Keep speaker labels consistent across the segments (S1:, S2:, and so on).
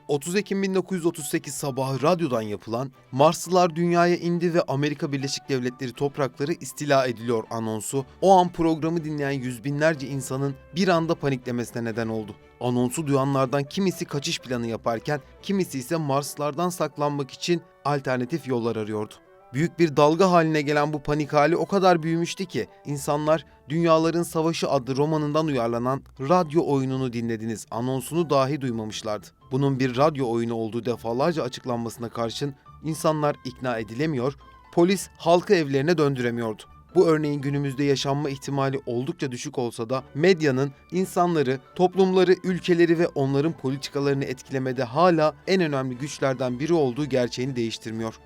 S1: 30 Ekim 1938 sabahı radyodan yapılan "Marslılar dünyaya indi ve Amerika Birleşik Devletleri toprakları istila ediliyor" anonsu o an programı dinleyen yüz binlerce insanın bir anda paniklemesine neden oldu. Anonsu duyanlardan kimisi kaçış planı yaparken kimisi ise Marslılardan saklanmak için alternatif yollar arıyordu. Büyük bir dalga haline gelen bu panik hali o kadar büyümüştü ki insanlar "Dünyaların Savaşı" adlı romanından uyarlanan "Radyo oyununu dinlediniz" anonsunu dahi duymamışlardı. Bunun bir radyo oyunu olduğu defalarca açıklanmasına karşın insanlar ikna edilemiyor, polis halkı evlerine döndüremiyordu. Bu örneğin günümüzde yaşanma ihtimali oldukça düşük olsa da medyanın insanları, toplumları, ülkeleri ve onların politikalarını etkilemede hala en önemli güçlerden biri olduğu gerçeğini değiştirmiyor.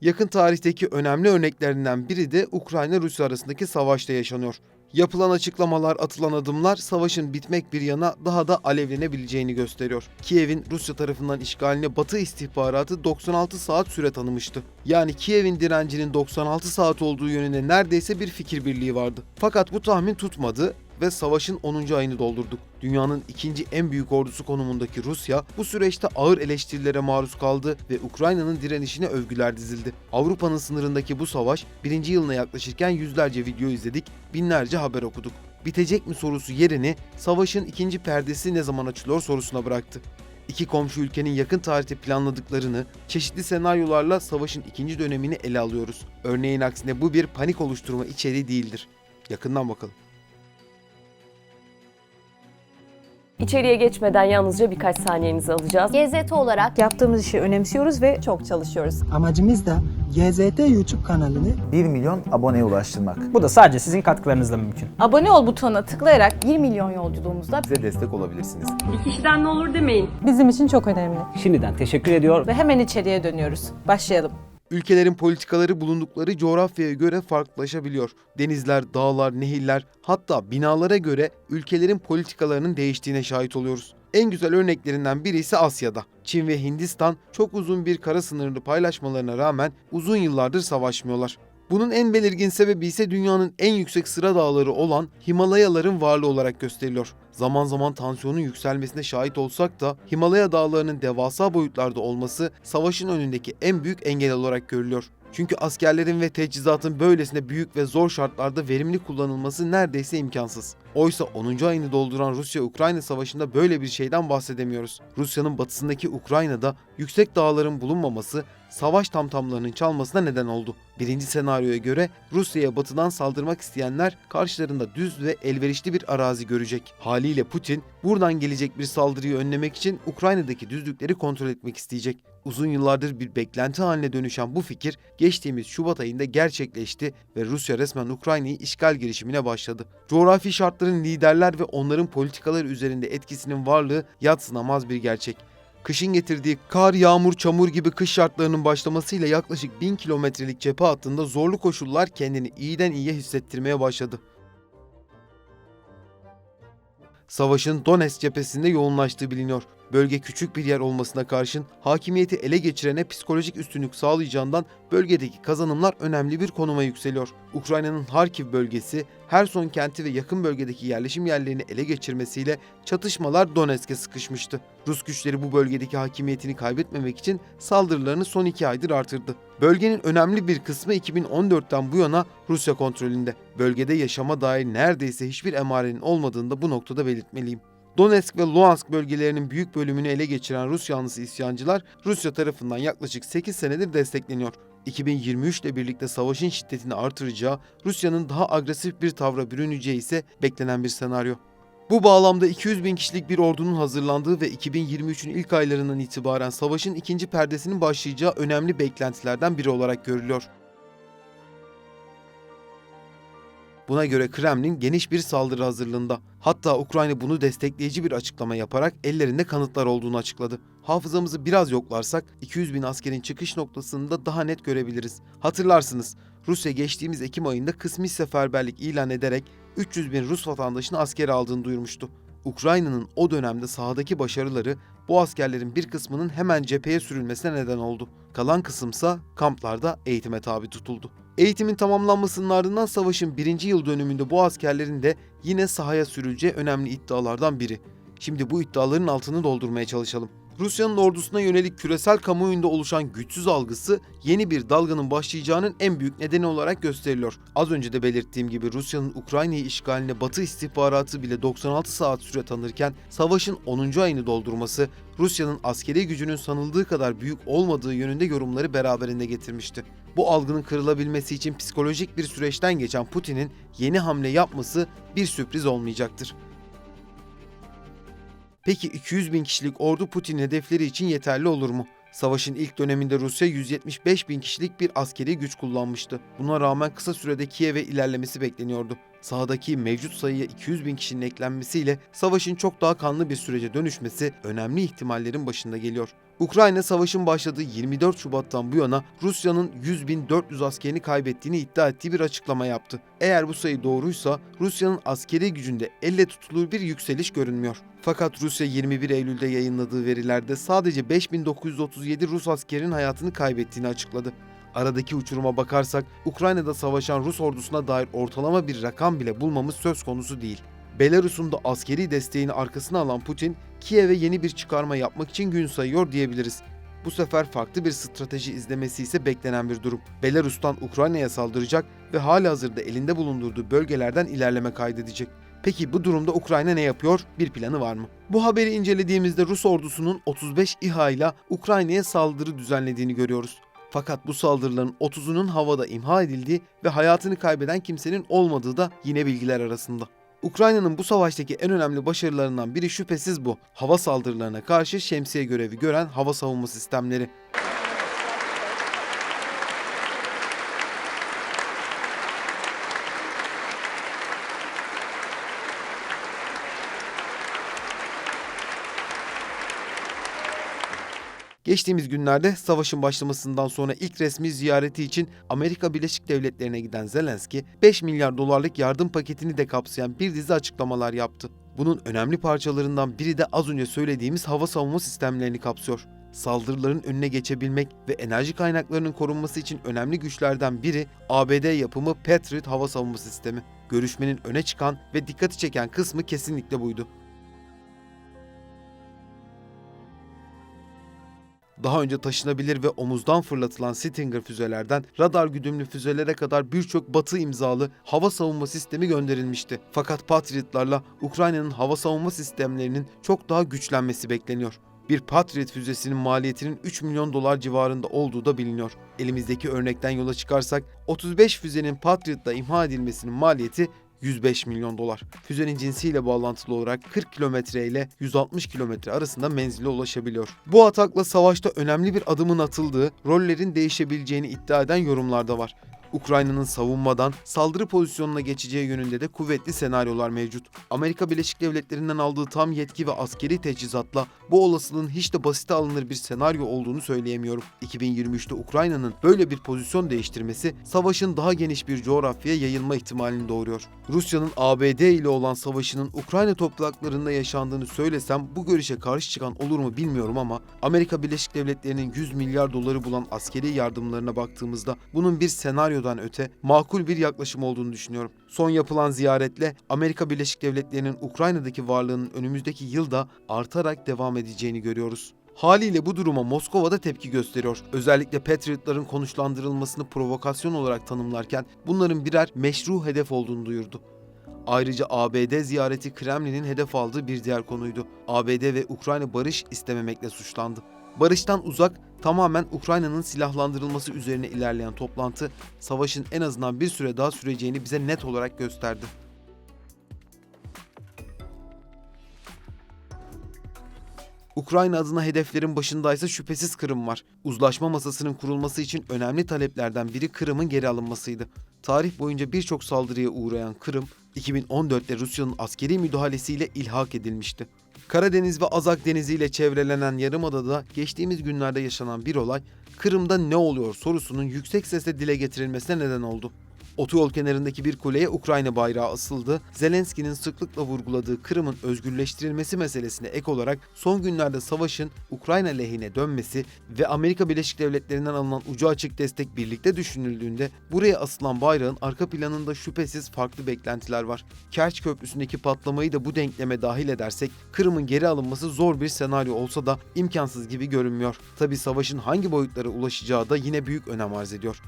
S1: Yakın tarihteki önemli örneklerinden biri de Ukrayna-Rusya arasındaki savaşta yaşanıyor. Yapılan açıklamalar, atılan adımlar savaşın bitmek bir yana daha da alevlenebileceğini gösteriyor. Kiev'in Rusya tarafından işgaline Batı istihbaratı 96 saat süre tanımıştı. Yani Kiev'in direncinin 96 saat olduğu yönünde neredeyse bir fikir birliği vardı. Fakat bu tahmin tutmadı ve savaşın 10. ayını doldurduk. Dünyanın ikinci en büyük ordusu konumundaki Rusya bu süreçte ağır eleştirilere maruz kaldı ve Ukrayna'nın direnişine övgüler dizildi. Avrupa'nın sınırındaki bu savaş 1. yılına yaklaşırken yüzlerce video izledik, binlerce haber okuduk. Bitecek mi sorusu yerini savaşın ikinci perdesi ne zaman açılıyor sorusuna bıraktı. İki komşu ülkenin yakın tarihte planladıklarını çeşitli senaryolarla savaşın ikinci dönemini ele alıyoruz. Örneğin aksine bu bir panik oluşturma içeriği değildir. Yakından bakalım.
S2: İçeriye geçmeden yalnızca birkaç saniyenizi alacağız.
S3: GZT olarak
S4: Yaptığımız işi önemsiyoruz ve
S5: çok çalışıyoruz.
S6: Amacımız da GZT YouTube kanalını
S7: 1 milyon aboneye ulaştırmak.
S8: Bu da sadece sizin katkılarınızla mümkün.
S5: Abone ol butonuna tıklayarak 1 milyon yolculuğumuzda
S7: Bize destek olabilirsiniz.
S2: Bir kişiden ne olur demeyin.
S4: bizim için çok önemli.
S8: Şimdiden teşekkür ediyor.
S5: ve hemen içeriye dönüyoruz. Başlayalım.
S1: Ülkelerin politikaları bulundukları coğrafyaya göre farklılaşabiliyor. Denizler, dağlar, nehirler, hatta binalara göre ülkelerin politikalarının değiştiğine şahit oluyoruz. En güzel örneklerinden biri ise Asya'da. Çin ve Hindistan çok uzun bir kara sınırını paylaşmalarına rağmen uzun yıllardır savaşmıyorlar. Bunun en belirgin sebebi ise dünyanın en yüksek sıra dağları olan Himalayaların varlığı olarak gösteriliyor. Zaman zaman tansiyonun yükselmesine şahit olsak da Himalaya dağlarının devasa boyutlarda olması savaşın önündeki en büyük engel olarak görülüyor. Çünkü askerlerin ve teçhizatın böylesine büyük ve zor şartlarda verimli kullanılması neredeyse imkansız. Oysa 10. ayını dolduran Rusya-Ukrayna savaşında böyle bir şeyden bahsedemiyoruz. Rusya'nın batısındaki Ukrayna'da yüksek dağların bulunmaması savaş tamtamlarının çalmasına neden oldu. Birinci senaryoya göre Rusya'ya batıdan saldırmak isteyenler karşılarında düz ve elverişli bir arazi görecek. Haliyle Putin buradan gelecek bir saldırıyı önlemek için Ukrayna'daki düzlükleri kontrol etmek isteyecek. Uzun yıllardır bir beklenti haline dönüşen bu fikir geçtiğimiz Şubat ayında gerçekleşti ve Rusya resmen Ukrayna'yı işgal girişimine başladı. Coğrafi şartların liderler ve onların politikaları üzerinde etkisinin varlığı yadsınamaz bir gerçek. Kışın getirdiği kar, yağmur, çamur gibi kış şartlarının başlamasıyla yaklaşık 1000 kilometrelik cephe hattında zorlu koşullar kendini iyiden iyiye hissettirmeye başladı. Savaşın Donetsk cephesinde yoğunlaştığı biliniyor. Bölge küçük bir yer olmasına karşın hakimiyeti ele geçirene psikolojik üstünlük sağlayacağından bölgedeki kazanımlar önemli bir konuma yükseliyor. Ukrayna'nın Harkiv bölgesi, Herson kenti ve yakın bölgedeki yerleşim yerlerini ele geçirmesiyle çatışmalar Donetsk'e sıkışmıştı. Rus güçleri bu bölgedeki hakimiyetini kaybetmemek için saldırılarını son 2 aydır artırdı. Bölgenin önemli bir kısmı 2014'ten bu yana Rusya kontrolünde. Bölgede yaşama dair neredeyse hiçbir emarenin olmadığını da bu noktada belirtmeliyim. Donetsk ve Luhansk bölgelerinin büyük bölümünü ele geçiren Rus yanlısı isyancılar Rusya tarafından yaklaşık 8 senedir destekleniyor. 2023 ile birlikte savaşın şiddetini artıracağı, Rusya'nın daha agresif bir tavra bürüneceği ise beklenen bir senaryo. Bu bağlamda 200 bin kişilik bir ordunun hazırlandığı ve 2023'ün ilk aylarından itibaren savaşın ikinci perdesinin başlayacağı önemli beklentilerden biri olarak görülüyor. Buna göre Kremlin geniş bir saldırı hazırlığında. Hatta Ukrayna bunu destekleyici bir açıklama yaparak ellerinde kanıtlar olduğunu açıkladı. Hafızamızı biraz yoklarsak 200 bin askerin çıkış noktasını da daha net görebiliriz. Hatırlarsınız, Rusya geçtiğimiz Ekim ayında kısmi seferberlik ilan ederek 300 bin Rus vatandaşını askere aldığını duyurmuştu. Ukrayna'nın o dönemde sahadaki başarıları bu askerlerin bir kısmının hemen cepheye sürülmesine neden oldu. Kalan kısımsa kamplarda eğitime tabi tutuldu. Eğitimin tamamlanmasının ardından savaşın 1. yıl dönümünde bu askerlerin de yine sahaya sürüleceği önemli iddialardan biri. Şimdi bu iddiaların altını doldurmaya çalışalım. Rusya'nın ordusuna yönelik küresel kamuoyunda oluşan güçsüz algısı yeni bir dalganın başlayacağının en büyük nedeni olarak gösteriliyor. Az önce de belirttiğim gibi Rusya'nın Ukrayna'yı işgaline Batı istihbaratı bile 96 saat süre tanırken savaşın 10. ayını doldurması Rusya'nın askeri gücünün sanıldığı kadar büyük olmadığı yönünde yorumları beraberinde getirmişti. Bu algının kırılabilmesi için psikolojik bir süreçten geçen Putin'in yeni hamle yapması bir sürpriz olmayacaktır. Peki 200 bin kişilik ordu Putin hedefleri için yeterli olur mu? Savaşın ilk döneminde Rusya 175 bin kişilik bir askeri güç kullanmıştı. Buna rağmen kısa sürede Kiev'e ilerlemesi bekleniyordu. Sahadaki mevcut sayıya 200 bin kişinin eklenmesiyle savaşın çok daha kanlı bir sürece dönüşmesi önemli ihtimallerin başında geliyor. Ukrayna savaşın başladığı 24 Şubat'tan bu yana Rusya'nın 100.400 askerini kaybettiğini iddia ettiği bir açıklama yaptı. Eğer bu sayı doğruysa Rusya'nın askeri gücünde elle tutulur bir yükseliş görünmüyor. Fakat Rusya 21 Eylül'de yayınladığı verilerde sadece 5.937 Rus askerinin hayatını kaybettiğini açıkladı. Aradaki uçuruma bakarsak Ukrayna'da savaşan Rus ordusuna dair ortalama bir rakam bile bulmamız söz konusu değil. Belarus'un da askeri desteğini arkasına alan Putin, Kiev'e yeni bir çıkarma yapmak için gün sayıyor diyebiliriz. Bu sefer farklı bir strateji izlemesi ise beklenen bir durum. Belarus'tan Ukrayna'ya saldıracak ve halihazırda elinde bulundurduğu bölgelerden ilerleme kaydedecek. Peki bu durumda Ukrayna ne yapıyor? Bir planı var mı? Bu haberi incelediğimizde Rus ordusunun 35 İHA ile Ukrayna'ya saldırı düzenlediğini görüyoruz. Fakat bu saldırıların 30'unun havada imha edildiği ve hayatını kaybeden kimsenin olmadığı da yine bilgiler arasında. Ukrayna'nın bu savaştaki en önemli başarılarından biri şüphesiz bu. Hava saldırılarına karşı şemsiye görevi gören hava savunma sistemleri. Geçtiğimiz günlerde savaşın başlamasından sonra ilk resmi ziyareti için Amerika Birleşik Devletleri'ne giden Zelenski, 5 milyar dolarlık yardım paketini de kapsayan bir dizi açıklamalar yaptı. Bunun önemli parçalarından biri de az önce söylediğimiz hava savunma sistemlerini kapsıyor. Saldırıların önüne geçebilmek ve enerji kaynaklarının korunması için önemli güçlerden biri ABD yapımı Patriot hava savunma sistemi. Görüşmenin öne çıkan ve dikkati çeken kısmı kesinlikle buydu. Daha önce taşınabilir ve omuzdan fırlatılan Stinger füzelerden radar güdümlü füzelere kadar birçok Batı imzalı hava savunma sistemi gönderilmişti. Fakat Patriotlarla Ukrayna'nın hava savunma sistemlerinin çok daha güçlenmesi bekleniyor. Bir Patriot füzesinin maliyetinin 3 milyon dolar civarında olduğu da biliniyor. Elimizdeki örnekten yola çıkarsak 35 füzenin Patriot'la imha edilmesinin maliyeti 105 milyon dolar. Füzenin cinsiyle bağlantılı olarak 40 kilometre ile 160 kilometre arasında menzile ulaşabiliyor. Bu atakla savaşta önemli bir adımın atıldığı, rollerin değişebileceğini iddia eden yorumlar da var. Ukrayna'nın savunmadan saldırı pozisyonuna geçeceği yönünde de kuvvetli senaryolar mevcut. Amerika Birleşik Devletleri'nden aldığı tam yetki ve askeri teçhizatla bu olasılığın hiç de basite alınır bir senaryo olduğunu söyleyemiyorum. 2023'te Ukrayna'nın böyle bir pozisyon değiştirmesi savaşın daha geniş bir coğrafyaya yayılma ihtimalini doğuruyor. Rusya'nın ABD ile olan savaşının Ukrayna topraklarında yaşandığını söylesem bu görüşe karşı çıkan olur mu bilmiyorum ama Amerika Birleşik Devletleri'nin 100 milyar doları bulan askeri yardımlarına baktığımızda bunun bir senaryodan öte makul bir yaklaşım olduğunu düşünüyorum. Son yapılan ziyaretle Amerika Birleşik Devletleri'nin Ukrayna'daki varlığının önümüzdeki yılda artarak devam edeceğini görüyoruz. Haliyle bu duruma Moskova da tepki gösteriyor. Özellikle Patriotların konuşlandırılmasını provokasyon olarak tanımlarken bunların birer meşru hedef olduğunu duyurdu. Ayrıca ABD ziyareti Kremlin'in hedef aldığı bir diğer konuydu. ABD ve Ukrayna barış istememekle suçlandı. Barıştan uzak, tamamen Ukrayna'nın silahlandırılması üzerine ilerleyen toplantı, savaşın en azından bir süre daha süreceğini bize net olarak gösterdi. Ukrayna adına hedeflerin başındaysa şüphesiz Kırım var. Uzlaşma masasının kurulması için önemli taleplerden biri Kırım'ın geri alınmasıydı. Tarih boyunca birçok saldırıya uğrayan Kırım, 2014'te Rusya'nın askeri müdahalesiyle ilhak edilmişti. Karadeniz ve Azak Denizi ile çevrelenen Yarımada'da geçtiğimiz günlerde yaşanan bir olay, Kırım'da ne oluyor sorusunun yüksek sesle dile getirilmesine neden oldu. Otoyol kenarındaki bir kuleye Ukrayna bayrağı asıldı. Zelenski'nin sıklıkla vurguladığı Kırım'ın özgürleştirilmesi meselesine ek olarak son günlerde savaşın Ukrayna lehine dönmesi ve Amerika Birleşik Devletleri'nden alınan ucu açık destek birlikte düşünüldüğünde buraya asılan bayrağın arka planında şüphesiz farklı beklentiler var. Kerç Köprüsü'ndeki patlamayı da bu denkleme dahil edersek Kırım'ın geri alınması zor bir senaryo olsa da imkansız gibi görünmüyor. Tabii savaşın hangi boyutlara ulaşacağı da yine büyük önem arz ediyor.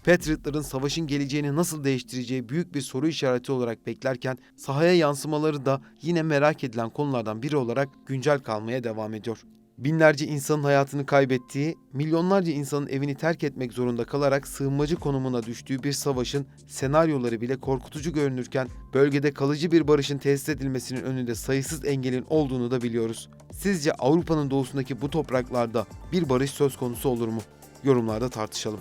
S1: Patriotların savaşın geleceğini nasıl değiştireceği büyük bir soru işareti olarak beklerken sahaya yansımaları da yine merak edilen konulardan biri olarak güncel kalmaya devam ediyor. Binlerce insanın hayatını kaybettiği, milyonlarca insanın evini terk etmek zorunda kalarak sığınmacı konumuna düştüğü bir savaşın senaryoları bile korkutucu görünürken bölgede kalıcı bir barışın tesis edilmesinin önünde sayısız engelin olduğunu da biliyoruz. Sizce Avrupa'nın doğusundaki bu topraklarda bir barış söz konusu olur mu? Yorumlarda tartışalım.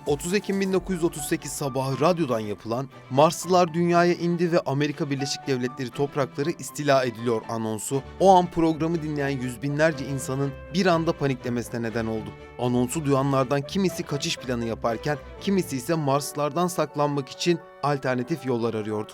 S1: 30 Ekim 1938 sabahı radyodan yapılan "Marslılar dünyaya indi ve Amerika Birleşik Devletleri toprakları istila ediliyor" anonsu o an programı dinleyen yüz binlerce insanın bir anda paniklemesine neden oldu. Anonsu duyanlardan kimisi kaçış planı yaparken kimisi ise Marslılardan saklanmak için alternatif yollar arıyordu.